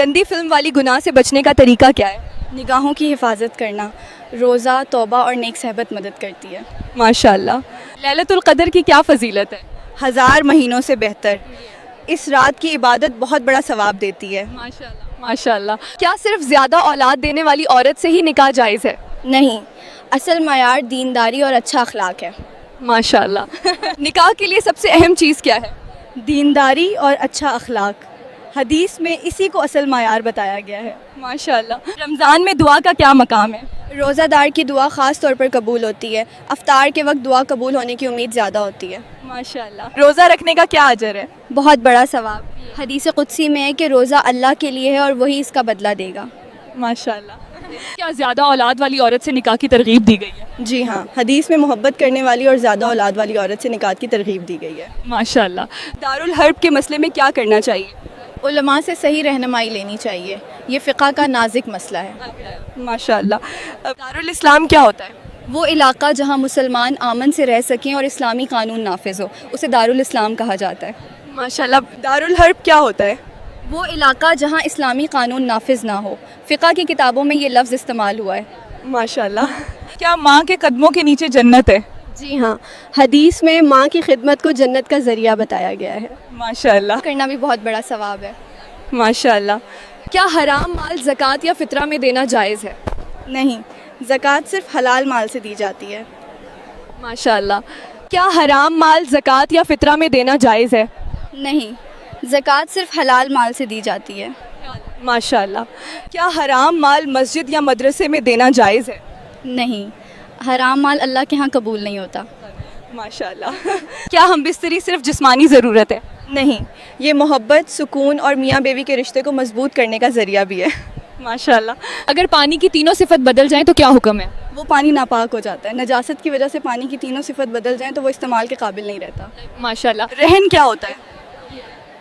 گندی فلم والی گناہ سے بچنے کا طریقہ کیا ہے؟ نگاہوں کی حفاظت کرنا، روزہ، توبہ اور نیک صحبت مدد کرتی ہے۔ ماشاء اللہ۔ لیلۃ القدر کی کیا فضیلت ہے؟ 1000 مہینوں سے بہتر، اس رات کی عبادت بہت بڑا ثواب دیتی ہے۔ ماشاء اللہ ماشاء اللہ۔ کیا صرف زیادہ اولاد دینے والی عورت سے ہی نکاح جائز ہے؟ نہیں، اصل معیار دینداری اور اچھا اخلاق ہے۔ ماشاء اللہ۔ نکاح کے لیے سب سے اہم چیز کیا ہے؟ دینداری اور اچھا اخلاق، حدیث میں اسی کو اصل معیار بتایا گیا ہے۔ ماشاء اللہ۔ رمضان میں دعا کا کیا مقام ہے؟ روزہ دار کی دعا خاص طور پر قبول ہوتی ہے، افطار کے وقت دعا قبول ہونے کی امید زیادہ ہوتی ہے۔ ماشاء اللہ۔ روزہ رکھنے کا کیا اجر ہے؟ بہت بڑا ثواب، حدیث قدسی میں ہے کہ روزہ اللہ کے لیے ہے اور وہی اس کا بدلہ دے گا۔ ماشاء اللہ۔ کیا زیادہ اولاد والی عورت سے نکاح کی ترغیب دی گئی ہے؟ جی ہاں، حدیث میں محبت کرنے والی اور زیادہ اولاد والی عورت سے نکاح کی ترغیب دی گئی ہے۔ ماشاء اللہ۔ دارالحرب کے مسئلے میں کیا کرنا چاہیے؟ علماء سے صحیح رہنمائی لینی چاہیے، یہ فقہ کا نازک مسئلہ ہے۔ ماشاء اللہ۔ دارالاسلام کیا ہوتا ہے؟ وہ علاقہ جہاں مسلمان امن سے رہ سکیں اور اسلامی قانون نافذ ہو، اسے دارالاسلام کہا جاتا ہے۔ ماشاء اللہ۔ دارالحرب کیا ہوتا ہے؟ وہ علاقہ جہاں اسلامی قانون نافذ نہ ہو، فقہ کی کتابوں میں یہ لفظ استعمال ہوا ہے۔ ماشاء اللہ۔ کیا ماں کے قدموں کے نیچے جنت ہے؟ جی ہاں، حدیث میں ماں کی خدمت کو جنت کا ذریعہ بتایا گیا ہے۔ ماشاء اللہ۔ کرنا بھی بہت بڑا ثواب ہے۔ ماشاء اللہ۔ کیا حرام مال زکوٰۃ یا فطرہ میں دینا جائز ہے؟ نہیں، زکوٰۃ صرف حلال مال سے دی جاتی ہے۔ ماشاء اللہ۔ کیا حرام مال زکوٰۃ یا فطرہ میں دینا جائز ہے؟ نہیں، زکوٰۃ صرف حلال مال سے دی جاتی ہے۔ ماشاء اللہ۔ کیا حرام مال مسجد یا مدرسے میں دینا جائز ہے؟ نہیں، حرام مال اللہ کے ہاں قبول نہیں ہوتا۔ ماشاء اللہ۔ کیا ہم بستری صرف جسمانی ضرورت ہے؟ نہیں، یہ محبت، سکون اور میاں بیوی کے رشتے کو مضبوط کرنے کا ذریعہ بھی ہے۔ ماشاء اللہ۔ اگر پانی کی تینوں صفت بدل جائیں تو کیا حکم ہے؟ وہ پانی ناپاک ہو جاتا ہے، نجاست کی وجہ سے پانی کی تینوں صفت بدل جائیں تو وہ استعمال کے قابل نہیں رہتا۔ ماشاء اللہ۔ رہن کیا ہوتا ہے؟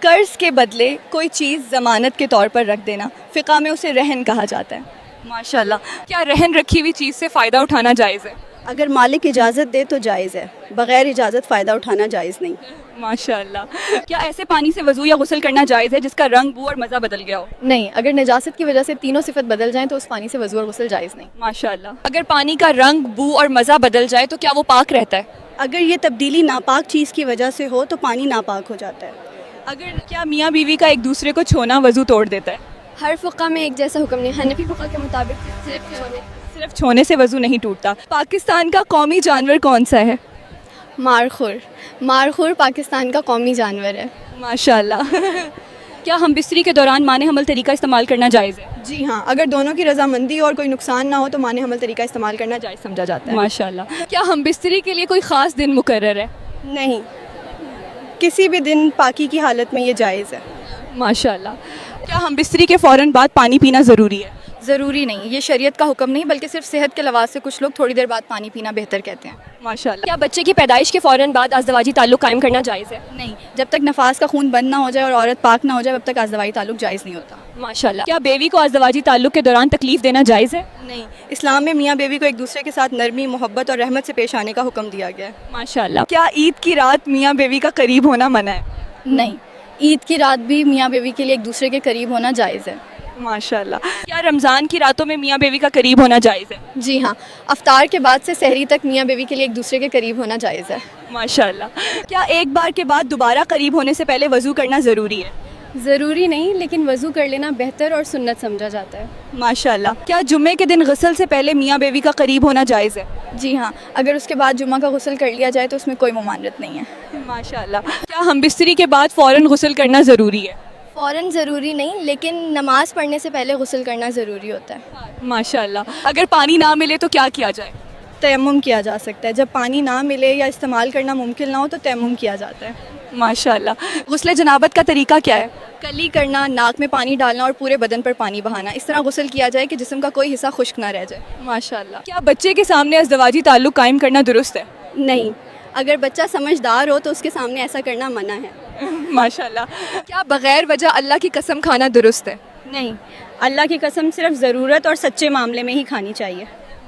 قرض کے بدلے کوئی چیز ضمانت کے طور پر رکھ دینا، فقہ میں اسے رہن کہا جاتا ہے۔ ماشاء اللہ۔ کیا رہن رکھی ہوئی چیز سے فائدہ اٹھانا جائز ہے؟ اگر مالک اجازت دے تو جائز ہے، بغیر اجازت فائدہ اٹھانا جائز نہیں۔ ماشاء اللہ۔ کیا ایسے پانی سے وضو یا غسل کرنا جائز ہے جس کا رنگ، بو اور مزہ بدل گیا ہو؟ نہیں، اگر نجاست کی وجہ سے تینوں صفت بدل جائیں تو اس پانی سے وضو اور غسل جائز نہیں۔ ماشاء اللہ۔ اگر پانی کا رنگ، بو اور مزہ بدل جائے تو کیا وہ پاک رہتا ہے؟ اگر یہ تبدیلی ناپاک چیز کی وجہ سے ہو تو پانی ناپاک ہو جاتا ہے۔ اگر کیا میاں بیوی کا ایک دوسرے کو چھونا وضو توڑ دیتا ہے؟ ہر فقہ میں ایک جیسا حکم نہیں، حنفی فقہ کے مطابق صرف چھونے سے وضو نہیں ٹوٹتا۔ پاکستان کا قومی جانور کون سا ہے؟ مارخور، مارخور پاکستان کا قومی جانور ہے۔ ماشاء اللہ۔ کیا ہم بستری کے دوران مانع حمل طریقہ استعمال کرنا جائز ہے؟ جی ہاں، اگر دونوں کی رضامندی اور کوئی نقصان نہ ہو تو مانع حمل طریقہ استعمال کرنا جائز سمجھا جاتا ہے۔ ماشاء اللہ۔ کیا ہم بستری کے لیے کوئی خاص دن مقرر ہے؟ نہیں، کسی بھی دن پاکی کی حالت میں یہ جائز ہے۔ ماشاء اللہ۔ کیا ہم بستری کے فوراً بعد پانی پینا ضروری ہے؟ ضروری نہیں، یہ شریعت کا حکم نہیں بلکہ صرف صحت کے لحاظ سے کچھ لوگ تھوڑی دیر بعد پانی پینا بہتر کہتے ہیں۔ ماشاء اللہ۔ کیا بچے کی پیدائش کے فوراً بعد ازدواجی تعلق قائم کرنا جائز ہے؟ نہیں، جب تک نفاس کا خون بند نہ ہو جائے اور عورت پاک نہ ہو جائے اب تک ازدواجی تعلق جائز نہیں ہوتا۔ ماشاء اللہ۔ کیا بیوی کو ازدواجی تعلق کے دوران تکلیف دینا جائز ہے؟ نہیں، اسلام میں میاں بیوی کو ایک دوسرے کے ساتھ نرمی، محبت اور رحمت سے پیش آنے کا حکم دیا گیا ہے۔ ماشاء اللہ۔ کیا عید کی رات میاں بیوی کا قریب ہونا منع ہے؟ نہیں، عید کی رات بھی میاں بیوی کے لیے ایک دوسرے کے قریب ہونا جائز ہے۔ ماشاء اللہ۔ کیا رمضان کی راتوں میں میاں بیوی کا قریب ہونا جائز ہے؟ جی ہاں، افطار کے بعد سے سحری تک میاں بیوی کے لیے ایک دوسرے کے قریب ہونا جائز ہے۔ ماشاء اللہ۔ کیا ایک بار کے بعد دوبارہ قریب ہونے سے پہلے وضو کرنا ضروری ہے؟ ضروری نہیں، لیکن وضو کر لینا بہتر اور سنت سمجھا جاتا ہے۔ ماشاء اللہ۔ کیا جمعے کے دن غسل سے پہلے میاں بیوی کا قریب ہونا جائز ہے؟ جی ہاں، اگر اس کے بعد جمعہ کا غسل کر لیا جائے تو اس میں کوئی ممانعت نہیں ہے۔ ماشاء اللہ۔ کیا ہم بستری کے بعد فوراً غسل کرنا ضروری ہے؟ فوراً ضروری نہیں، لیکن نماز پڑھنے سے پہلے غسل کرنا ضروری ہوتا ہے۔ ماشاء اللہ۔ اگر پانی نہ ملے تو کیا کیا جائے؟ تیمم کیا جا سکتا ہے، جب پانی نہ ملے یا استعمال کرنا ممکن نہ ہو تو تیمم کیا جاتا ہے۔ ماشاء اللہ۔ غسل جنابت کا طریقہ کیا ہے؟ کلی کرنا، ناک میں پانی ڈالنا اور پورے بدن پر پانی بہانا، اس طرح غسل کیا جائے کہ جسم کا کوئی حصہ خشک نہ رہ جائے۔ ماشاء اللہ۔ کیا بچے کے سامنے ازدواجی تعلق قائم کرنا درست ہے؟ نہیں، اگر بچہ سمجھدار ہو تو اس کے سامنے ایسا کرنا منع ہے۔ ماشاء اللہ۔ کیا بغیر وجہ اللہ کی قسم کھانا درست ہے؟ نہیں، اللہ کی قسم صرف ضرورت اور سچے معاملے میں ہی کھانی چاہیے۔